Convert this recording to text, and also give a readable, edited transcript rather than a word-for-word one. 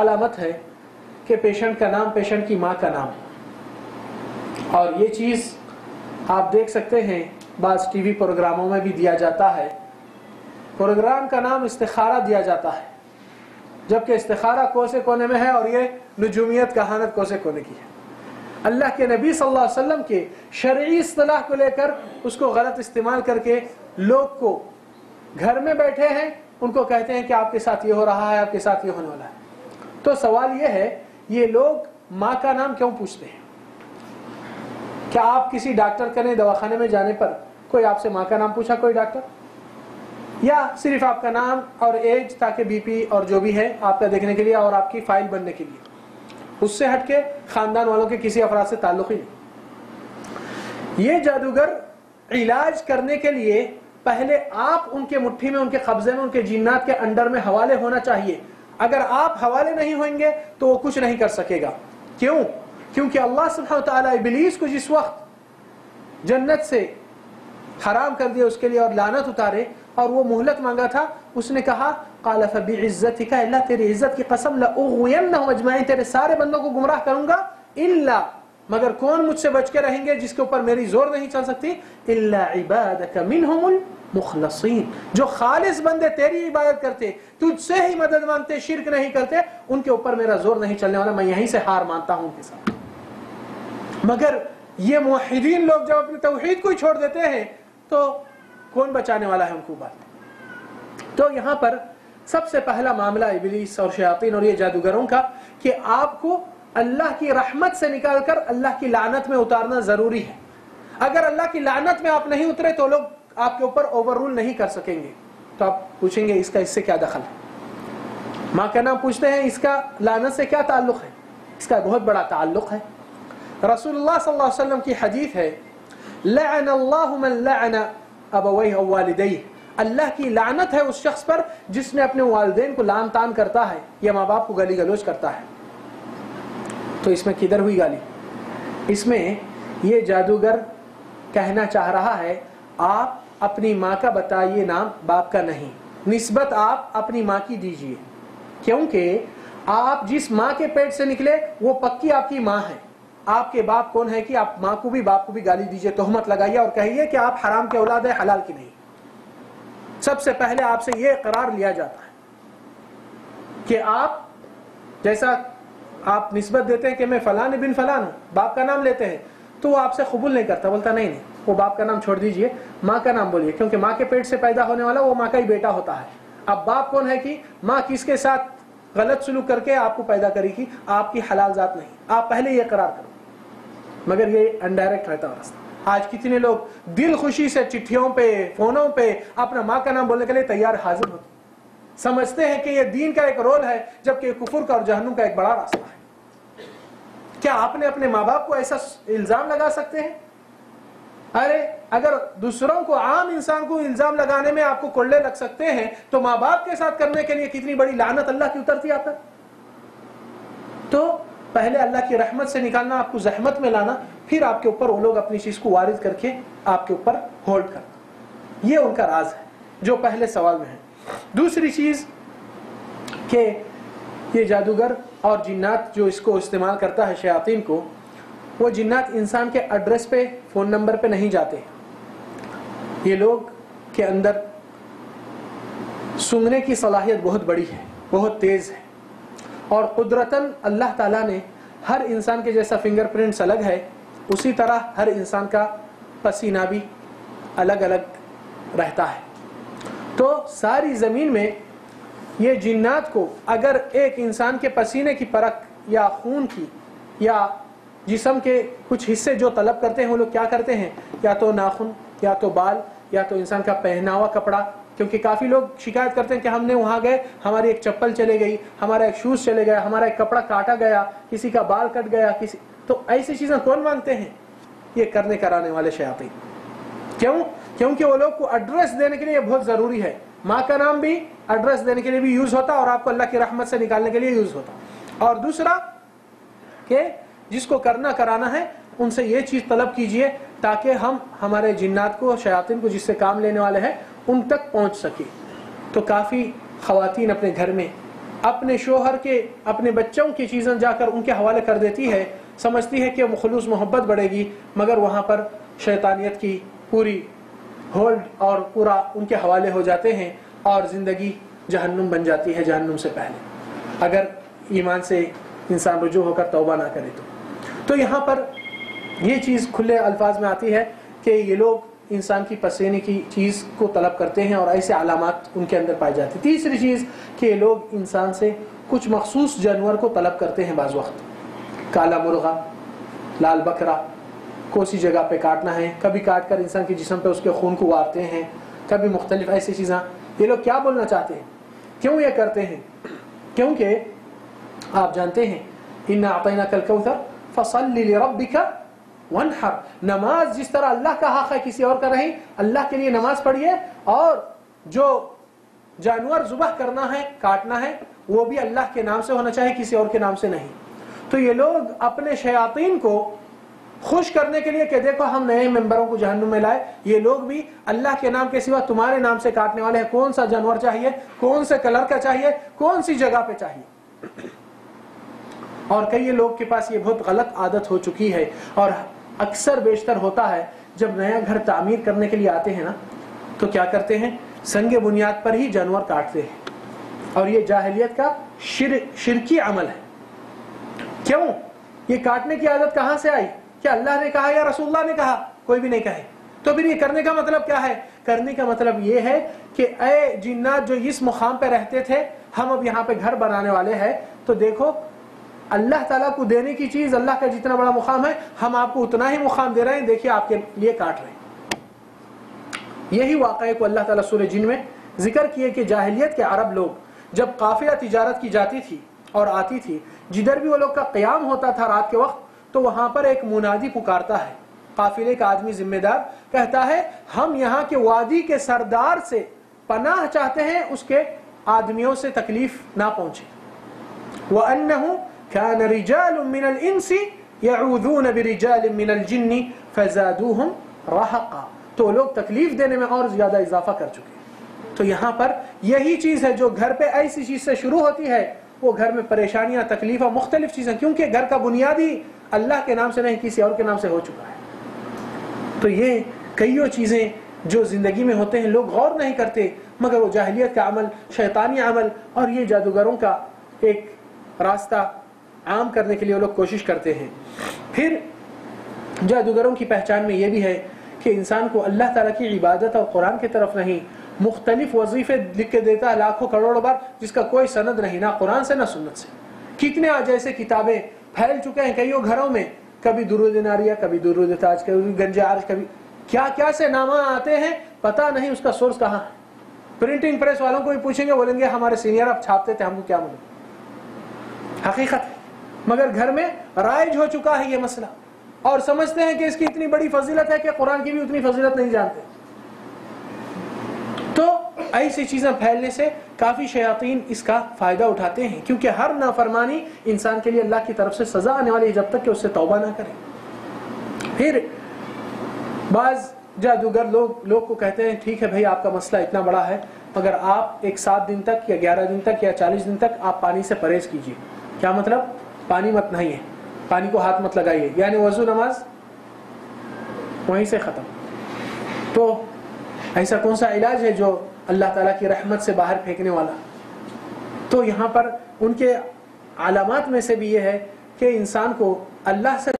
علامت ہے کہ پیشنٹ کا نام پیشنٹ کی ماں کا نام، اور یہ چیز آپ دیکھ سکتے ہیں بعض ٹی وی پروگراموں میں بھی دیا جاتا ہے. پروگرام کا نام استخارہ دیا جاتا ہے، جبکہ استخارہ کوسے کونے میں ہے اور یہ نجومیت کہانت کوسے کونے کی ہے. اللہ کے نبی صلی اللہ علیہ وسلم کے شرعی اصطلاح کو لے کر اس کو غلط استعمال کر کے لوگ کو گھر میں بیٹھے ہیں ان کو کہتے ہیں کہ آپ کے ساتھ یہ ہو رہا ہے، آپ کے ساتھ یہ ہونے والا ہے. تو سوال یہ ہے، یہ لوگ ماں کا نام کیوں پوچھتے ہیں؟ کیا آپ کسی ڈاکٹر کے دواخانے میں جانے پر کوئی آپ سے ماں کا نام پوچھا کوئی ڈاکٹر؟ یا صرف آپ کا نام اور ایج تاکہ بی پی اور جو بھی ہے آپ کا دیکھنے کے لیے اور آپ کی فائل بننے کے لیے، اس سے ہٹ کے خاندان والوں کے کسی افراد سے تعلق ہی نہیں. یہ جادوگر علاج کرنے کے لیے پہلے آپ ان کے مٹھی میں، ان کے قبضے میں، ان کے جنات کے انڈر میں حوالے ہونا چاہیے. اگر آپ حوالے نہیں ہوئیں گے تو وہ کچھ نہیں کر سکے گا. کیوں؟ کیونکہ اللہ سبحانہ وتعالی ابلیس کو جس وقت جنت سے حرام کر دیا اس کے لیے اور لعنت اتارے اور وہ مہلت مانگا تھا، اس نے کہا قال فبعزتک، اللہ تیری عزت کی قسم لاغوینہم اجمعین، تیرے سارے بندوں کو گمراہ کروں گا، الا مگر کون مجھ سے بچ کے رہیں گے جس کے اوپر میری زور نہیں چل سکتی، الا عبادک منہم المخلصین، جو خالص بندے تیری عبادت کرتے، تجھ سے ہی مدد مانگتے، شرک نہیں کرتے، ان کے اوپر میرا زور نہیں چلنے والا، میں یہیں سے ہار مانتا ہوں ان کے ساتھ. مگر یہ موحدین لوگ جب اپنی توحید کو ہی چھوڑ دیتے ہیں تو کون بچانے والا ہے ان کو بات. تو یہاں پر سب سے پہلا معاملہ ابلیس اور شیاطین اور یہ جادوگروں کا کہ آپ کو اللہ کی رحمت سے نکال کر اللہ کی لعنت میں اتارنا ضروری ہے. اگر اللہ کی لعنت میں آپ نہیں اترے تو لوگ آپ کے اوپر اوور رول نہیں کر سکیں گے. تو آپ پوچھیں گے اس کا اس سے کیا دخل ہے؟ ماں کا نام پوچھتے ہیں، اس کا لعنت سے کیا تعلق ہے؟ اس کا بہت بڑا تعلق ہے. رسول اللہ صلی اللہ علیہ وسلم کی حدیث ہے، لعن اللہ من لعن ابویہ او والدیہ، اللہ کی لعنت ہے اس شخص پر جس نے اپنے والدین کو لعن طعن کرتا ہے یا ماں باپ کو گالی گلوچ کرتا ہے. تو اس میں کدھر ہوئی گالی؟ اس میں یہ جادوگر کہنا چاہ رہا ہے آپ اپنی ماں کا بتائیے نام، باپ کا نہیں، نسبت آپ اپنی ماں کی دیجئے، کیونکہ آپ جس ماں کے پیٹ سے نکلے وہ پکی آپ کی ماں ہے. آپ کے باپ کون ہے کہ آپ ماں کو بھی باپ کو بھی گالی دیجئے، تہمت لگائیے اور کہیے کہ آپ حرام کے اولاد ہیں، حلال کی نہیں. سب سے پہلے آپ سے یہ اقرار لیا جاتا ہے کہ آپ جیسا آپ نسبت دیتے ہیں کہ میں فلان ابن فلان ہوں، باپ کا نام لیتے ہیں، تو وہ آپ سے قبول نہیں کرتا، بولتا نہیں وہ باپ کا نام چھوڑ دیجئے، ماں کا نام بولیے، کیونکہ ماں کے پیٹ سے پیدا ہونے والا وہ ماں کا ہی بیٹا ہوتا ہے. اب باپ کون ہے کہ ماں کس کے ساتھ غلط سلوک کر کے آپ کو پیدا کرے گی، آپ کی حلال ذات نہیں. آپ پہلے یہ اقرار کرو. مگر یہ انڈائریکٹ رہتا ہے راستہ. آج کتنے لوگ دل خوشی سے چٹھیوں پہ فونوں پہ اپنا ماں کا نام بولنے کے لیے تیار حاضر ہوتے، سمجھتے ہیں کہ یہ دین کا ایک رول ہے، جبکہ یہ کفر کا اور جہنم کا ایک بڑا راستہ ہے. کیا آپ نے اپنے ماں باپ کو ایسا الزام لگا سکتے ہیں؟ ارے اگر دوسروں کو، عام انسان کو الزام لگانے میں آپ کو کولے لگ سکتے ہیں تو ماں باپ کے ساتھ کرنے کے لیے کتنی بڑی لعنت اللہ کی اترتی آپ پر. تو پہلے اللہ کی رحمت سے نکالنا، آپ کو زحمت میں لانا، پھر آپ کے اوپر وہ لوگ اپنی چیز کو وارد کر کے آپ کے اوپر ہولڈ کرنا. یہ ان کا راز ہے جو پہلے سوال میں ہے. دوسری چیز کہ یہ جادوگر اور جنات جو اس کو استعمال کرتا ہے شیاطین کو، وہ جنات انسان کے ایڈریس پہ، فون نمبر پہ نہیں جاتے. یہ لوگ کے اندر سننے کی صلاحیت بہت بڑی ہے، بہت تیز ہے، اور قدرتاً اللہ تعالیٰ نے ہر انسان کے جیسا فنگر پرنٹس الگ ہے، اسی طرح ہر انسان کا پسینہ بھی الگ الگ رہتا ہے. تو ساری زمین میں یہ جنات کو اگر ایک انسان کے پسینے کی پرکھ یا خون کی یا جسم کے کچھ حصے جو طلب کرتے ہیں، وہ لوگ کیا کرتے ہیں، یا تو ناخن یا تو بال یا تو انسان کا پہناوا کپڑا. کیونکہ کافی لوگ شکایت کرتے ہیں کہ ہم نے وہاں گئے، ہماری ایک چپل چلے گئی، ہمارا ایک شوز چلے گیا، ہمارا ایک کپڑا کاٹا گیا، کسی کا بال کٹ گیا، کسی. تو ایسی چیزیں کون مانگتے ہیں؟ یہ کرنے کرانے والے شیاطین. کیوں؟ کیونکہ وہ لوگ کو ایڈریس دینے کے لیے یہ بہت ضروری ہے. ماں کا نام بھی ایڈریس دینے کے لیے بھی یوز ہوتا اور آپ کو اللہ کی رحمت سے نکالنے کے لیے یوز ہوتا. اور دوسرا کہ جس کو کرنا کرانا ہے ان سے یہ چیز طلب کیجئے تاکہ ہم ہمارے جنات کو، شیاطین کو جس سے کام لینے والے ہیں ان تک پہنچ سکے. تو کافی خواتین اپنے گھر میں اپنے شوہر کے اپنے بچوں کی چیزیں جا کر ان کے حوالے کر دیتی ہے، سمجھتی ہے کہ خلوص محبت بڑھے گی، مگر وہاں پر شیطانیت کی پوری ہولڈ اور پورا ان کے حوالے ہو جاتے ہیں اور زندگی جہنم بن جاتی ہے جہنم سے پہلے، اگر ایمان سے انسان رجوع ہو کر توبہ نہ کرے تو یہاں پر یہ چیز کھلے الفاظ میں آتی ہے کہ یہ لوگ انسان کی پسینے کی چیز کو طلب کرتے ہیں اور ایسے علامات ان کے اندر پائی جاتی ہیں۔ تیسری چیز کہ یہ لوگ انسان سے کچھ مخصوص جانور کو طلب کرتے ہیں، بعض وقت کالا مرغا، لال بکرا، کوسی جگہ پہ کاٹنا ہے، کبھی کاٹ کر انسان کے جسم پہ اس کے خون کو وارتے ہیں، کبھی مختلف ایسی چیزیں۔ یہ لوگ کیا بولنا چاہتے ہیں، کیوں یہ کرتے ہیں؟ کیونکہ آپ جانتے ہیں اِنَّا أَعْطَيْنَاكَ الْكَوْثَرَ فَصَلِّ لِرَبِّكَ وَانْحَرْ، نماز جس طرح اللہ کا حق ہے کسی اور کا نہیں، اللہ کے لیے نماز پڑھیے، اور جو جانور ذبح کرنا ہے کاٹنا ہے وہ بھی اللہ کے نام سے ہونا چاہیے، کسی اور کے نام سے نہیں۔ تو یہ لوگ اپنے شیاطین کو خوش کرنے کے لیے کہ دیکھو ہم نئے ممبروں کو جہنم میں لائے، یہ لوگ بھی اللہ کے نام کے سوا تمہارے نام سے کاٹنے والے ہیں، کون سا جانور چاہیے، کون سے کلر کا چاہیے، کون سی جگہ پہ چاہیے۔ اور کئی لوگ کے پاس یہ بہت غلط عادت ہو چکی ہے، اور اکثر بیشتر ہوتا ہے جب نیا گھر تعمیر کرنے کے لیے آتے ہیں نا تو کیا کرتے ہیں، سنگ بنیاد پر ہی جانور کاٹتے ہیں، اور یہ جاہلیت کا شرکی عمل ہے۔ کیوں یہ کاٹنے کی عادت کہاں سے آئی؟ کیا اللہ نے کہا یا رسول اللہ نے کہا؟ کوئی بھی نہیں کہے، تو پھر یہ کرنے کا مطلب کیا ہے؟ کرنے کا مطلب یہ ہے کہ اے جنات جو اس مقام پہ رہتے تھے، ہم اب یہاں پہ گھر بنانے والے ہیں، تو دیکھو اللہ تعالیٰ کو دینے کی چیز اللہ کا جتنا بڑا مقام ہے، ہم آپ کو اتنا ہی مقام دے رہے ہیں، دیکھیے آپ کے لیے کاٹ رہے ہیں۔ یہی واقعے کو اللہ تعالیٰ سورہ جن میں ذکر کیے کہ جاہلیت کے عرب لوگ جب قافلہ تجارت کی جاتی تھی اور آتی تھی، جدھر بھی وہ لوگ کا قیام ہوتا تھا رات کے وقت، تو وہاں پر ایک منادی پکارتا ہے، قافلے کا آدمی ذمہ دار کہتا ہے ہم یہاں کے وادی کے سردار سے پناہ چاہتے ہیں، اس کے آدمیوں سے تکلیف نہ پہنچے۔ وَأَنَّهُ كَانَ رِجَالٌ مِّنَ الْإِنسِ يَعُوذُونَ بِرِجَالٍ مِّنَ الْجِنِّ فَزَادُوهُمْ رَهَقًا، تو لوگ تکلیف دینے میں اور زیادہ اضافہ کر چکے ہیں۔ تو یہاں پر یہی چیز ہے جو گھر پہ ایسی چیز سے شروع ہوتی ہے، وہ گھر میں پریشانیاں، تکلیف اور مختلف چیزیں، کیونکہ گھر کا بنیادی اللہ کے نام سے نہیں کسی اور کے نام سے ہو چکا ہے۔ تو یہ کئیوں چیزیں جو زندگی میں ہوتے ہیں لوگ غور نہیں کرتے، مگر وہ جاہلیت کا عمل، شیطانی عمل اور یہ جادوگروں کا ایک راستہ عام کرنے کے لیے وہ لوگ کوشش کرتے ہیں۔ پھر جادوگروں کی پہچان میں یہ بھی ہے کہ انسان کو اللہ تعالیٰ کی عبادت اور قرآن کی طرف نہیں، مختلف وظیفے لکھ کے دیتا ہے لاکھوں کروڑوں بار، جس کا کوئی سند نہیں، نہ قرآن سے نہ سنت سے۔ کتنے جیسے کتابیں پھیل چکے ہیں کئیوں گھروں میں، کبھی درود ناریہ، کبھی درود تاج، کبھی گنج عارج، کبھی کیا کیا سے نامہ آتے ہیں، پتہ نہیں اس کا سورس کہاں ہے۔ پرنٹنگ پریس والوں کو بھی پوچھیں گے، بولیں گے ہمارے سینئر اب چھاپتے تھے، ہم کو کیا معلوم۔ حقیقت ہے، مگر گھر میں رائج ہو چکا ہے یہ مسئلہ، اور سمجھتے ہیں کہ اس کی اتنی بڑی فضیلت ہے کہ قرآن کی بھی اتنی فضیلت نہیں جانتے۔ تو ایسی چیزیں پھیلنے سے کافی شیاطین اس کا فائدہ اٹھاتے ہیں، کیونکہ ہر نافرمانی انسان کے لیے اللہ کی طرف سے سزا آنے والی ہے جب تک کہ اس سے توبہ نہ کرے۔ پھر بعض جادوگر لوگ کو کہتے ہیں ٹھیک ہے بھائی آپ کا مسئلہ اتنا بڑا ہے، مگر آپ ایک 7 دن تک یا 11 دن تک یا 40 دن تک آپ پانی سے پرہیز کیجیے۔ کیا مطلب؟ پانی مت نہیں ہے، پانی کو ہاتھ مت لگائیے، یعنی وضو نماز وہیں سے ختم۔ تو ایسا کون سا علاج ہے جو اللہ تعالیٰ کی رحمت سے باہر پھینکنے والا؟ تو یہاں پر ان کے علامات میں سے بھی یہ ہے کہ انسان کو اللہ سے